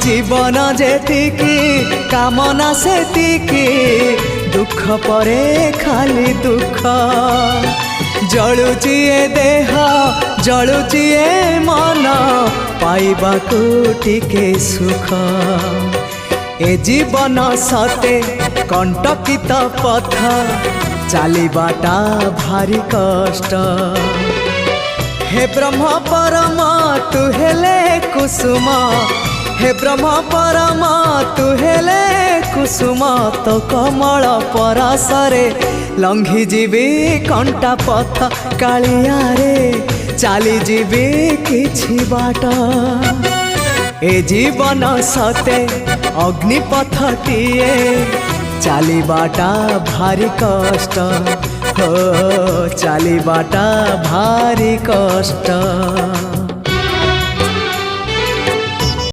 जीवन जेतिकी कामना सेतिकी दुख परे खाली दुख जलुची ए देह जलुची ए मन पाइबाकू टिके सुख ए जीवन सते कंटकित पथ चलिबाटा भारी कष्ट हे ब्रह्म परम तू हेले कुसुम हे ब्रह्म परम तू हेले कुसुम तो कमल परासरे लंघी जीवी कंटा पथ कालिया रे चली जीवी किछि बाट ए जीवन सते अग्निपथटीए चलिबाटा भारी कष्ट हो चलिबाटा भारी कष्ट।